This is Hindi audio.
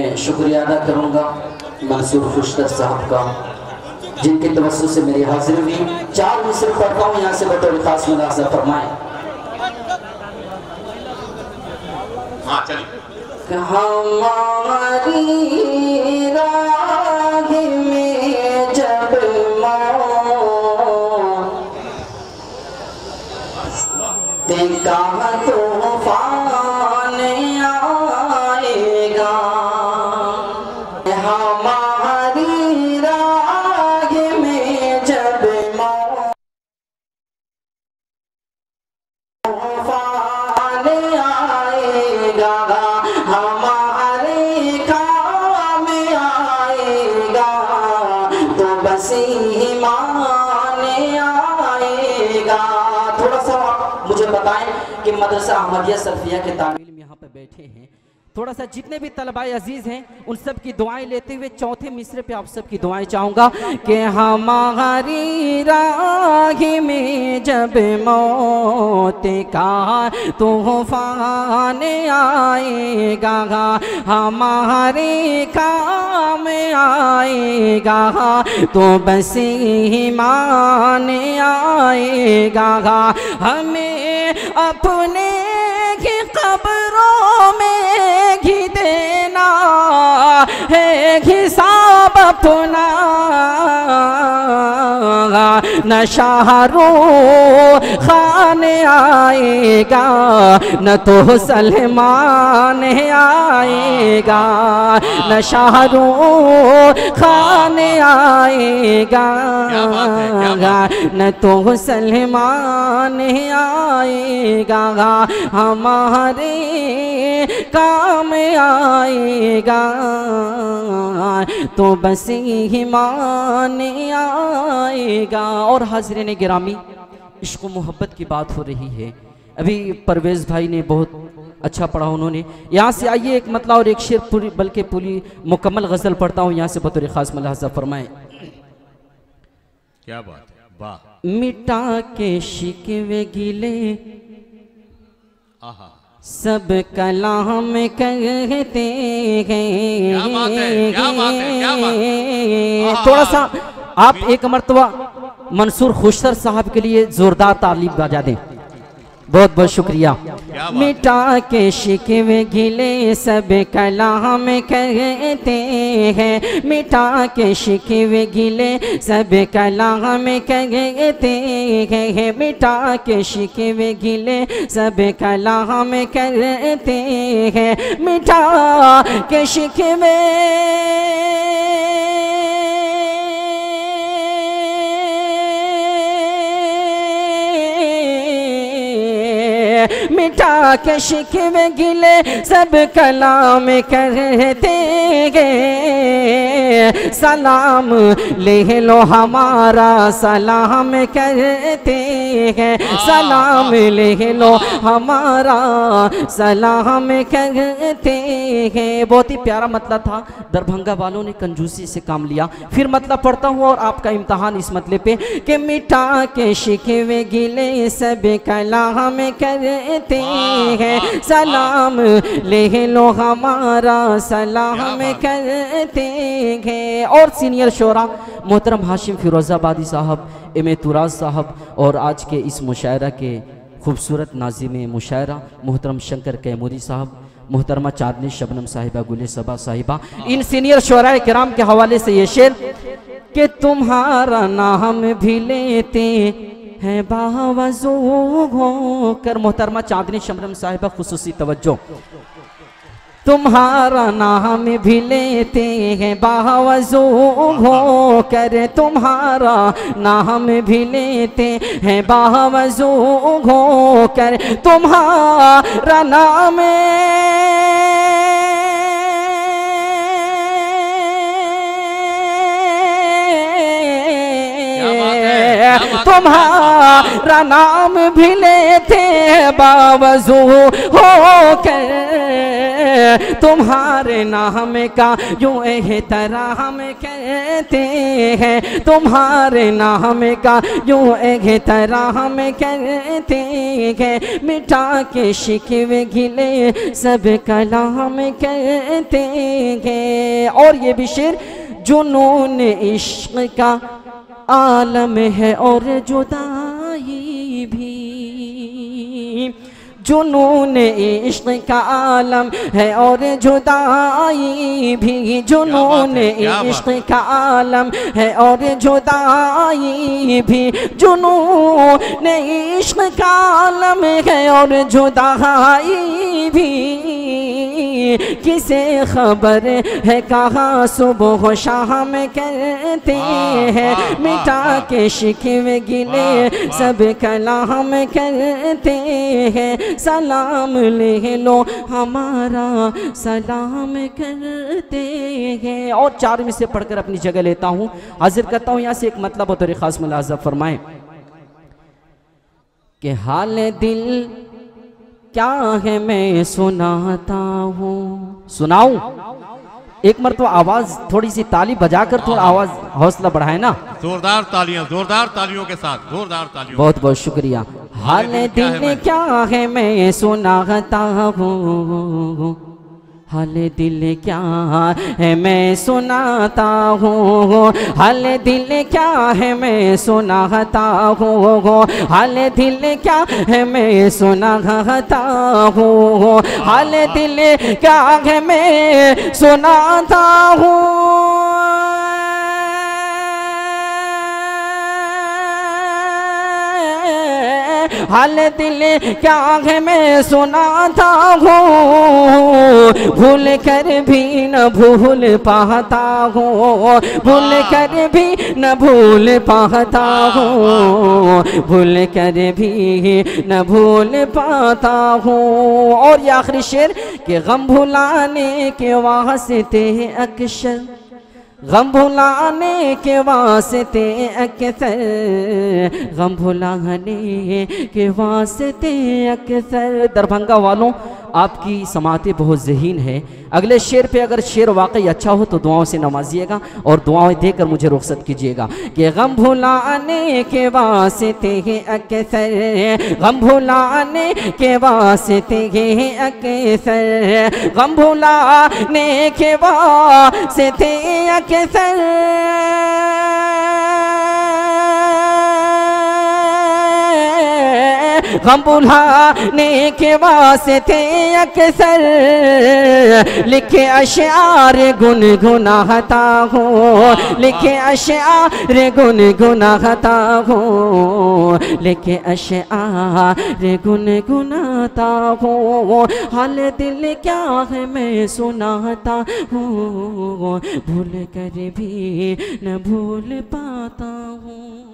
मैं शुक्रिया अदा करूँगा मंसूर खुशतर साहब का, जिनके तवज्जो से मेरी हाजिरी हुई। 4 मिसर पढ़ता हूँ यहाँ से बतौर खास मुलाहज़ा फरमाएं। हाँ चलिए। हमारी राह में जब मौत का तूफान आएगा, हमारी राह में जब मौत तूफान आएगा, हमारे काम आएगा, तो बस ईमान आएगा। थोड़ा सा मुझे बताएं कि मदरसा अहमदिया सल्फिया के तामील में यहाँ पे बैठे हैं, थोड़ा सा जितने भी तलबाए अजीज हैं उन सब की दुआएं लेते हुए चौथे मिसरे पे आप सब की दुआएं चाहूँगा कि हमारी राह में जब मौत का तूफान आएगा, हमारे काम आएगा, तो बस ईमान आएगा, हमें अपने की कब्रों में घी देना है हिसाब अपना, न शाहरुख खान आएगा, न तो सलमान आएगा, न शाहरुख खान आएगा, न तो सलमान आएगा, हमारे काम आएगा, तो बस ईमान आएगा। और हाज़रीन गिरामी, इश्क मोहब्बत की बात हो रही है। अभी परवेज़ भाई ने बहुत अच्छा पढ़ा, उन्होंने यहाँ से आइए एक मतलब और एक शेर पूरी बल्कि पूरी मुकम्मल गज़ल पढ़ता हूँ यहाँ से बतौर ख़ास मुलाहज़ा फरमाएं। क्या बात है, वाह। मिटा के शिकवे गिले सब कलाम कहते हैं। थोड़ा सा आप एक मर्तबा मंसूर खुशतर साहब के लिए जोरदार तालीम बजा दें। बहुत बहुत शुक्रिया। मिटा के शिकवे गिले सब कलाम कहते हैं, मिटा के शिकवे गिले सब कलाम कहते हैं, मिटा के शिकवे गिले सब कलाम कहते हैं, मिटा के शिकवे मिटा के शिकवे गिले सब कलाम कहते हैं, सलाम ले लो हमारा सलाम कहते हैं, सलाम ले लो हमारा सलाम कहते हैं। बहुत ही प्यारा मतलब था, दरभंगा वालों ने कंजूसी से काम लिया। फिर मतलब पढ़ता हूँ और आपका इम्तहान इस मतलब पे कि मिटा के शिकवे गिले सब कलाम कहते हैं, सलाम ले लो हमारा सलाम कहते हैं। और सीनियर शोरा मोहतरम हाशिम फिरोज़ाबादी साहब, एम ए तुराज साहब और आज के इस मुशायरा के खूबसूरत नाज़िम मुशायरा मोहतरम शंकर कैमूरी साहब, मोहतरमा चांदनी शबनम साहिबा, गुले सबा साहिबा, इन सीनियर शोराए किराम के हवाले से ये शेर कि तुम्हारा नाम भी लेते हैं बावजू होकर। मोहतरमा चांदनी शबनम साहिबा खुसूसी तवज्जो। तुम्हारा नाम भी लेते हैं बावजू होकर, तुम्हारा नाम भी लेते हैं बावजू होकर, तुम्हारा नाम तुम्हारा नाम भी लेते बावजू होकर, तुम्हारे नाम का यूं एहतराम करते हैं, तुम्हारे नाम का यूं एहतराम करते हैं, मिटा के शिकवे गिले सब कलाम करते हैं। और ये भी शेर, जुनून इश्क का आलम है और जुदाई भी, जुनून इश्क का आलम है और जुदाई भी, जुनून इश्क का आलम है और जुदाई भी, जुनून इश्क का आलम है और जुदाई भी, किसे खबर है कहाँ सुबह शाम करते हैं, मिटा के शिकवे गिले सब कलाम करते हैं, सलाम ले लो हमारा सलाम करते हैं। और 4 में से पढ़कर अपनी जगह लेता हूँ, हाजिर करता हूँ यहाँ से एक मतलब और खास मुलाज़ा फरमाएं कि हाल दिल क्या है मैं सुनाता हूँ। सुनाऊं? एक मरतबा आवाज थोड़ी सी ताली बजाकर थोड़ा आवाज हौसला बढ़ाए ना। जोरदार तालियां, जोरदार तालियों के साथ, जोरदार तालियों। बहुत बहुत शुक्रिया। हाल दिल क्या है मैं सुनाता हूँ, हाल दिल क्या है मैं सुनाता हूँ, हाल दिल क्या है मैं सुनाता हूँ, हाल दिल क्या है मैं सुनाता हूँ, हाल दिल क्या है मैं सुनाता हूँ। हाल दिल क्या है मैं सुनाता हूँ, भूल कर भी न भूल पाता हूँ, भूल कर भी न भूल पाता हूँ, भूल कर भी न भूल पाता हूँ। और ये आखिरी शेर कि गम भुलाने के वास्ते अक्सर, गम भुलाने के वास्ते अक्सर, गम भुलाने के वास्ते अक्सर। दरभंगा वालों, आपकी समातें बहुत ज़हीन है। अगले शेर पे अगर शेर वाकई अच्छा हो तो दुआओं से नवाजिएगा और दुआएं देकर मुझे रुखसत कीजिएगा कि गम भुलाने के वास्ते अक्सर, गम भुलाने के वास्ते अक्सर, गम भुलाने के वास्ते अक्सर, गम भुलाने के वास्ते अक्सर, लिखे अशआर गुनगुनाता हूँ, लिखे अशआर गुनगुनाता हूँ, लिखे अशआर गुनगुनाता हूँ। हाल दिल क्या है मैं सुनाता हूँ, भूल कर भी न भूल पाता हूँ।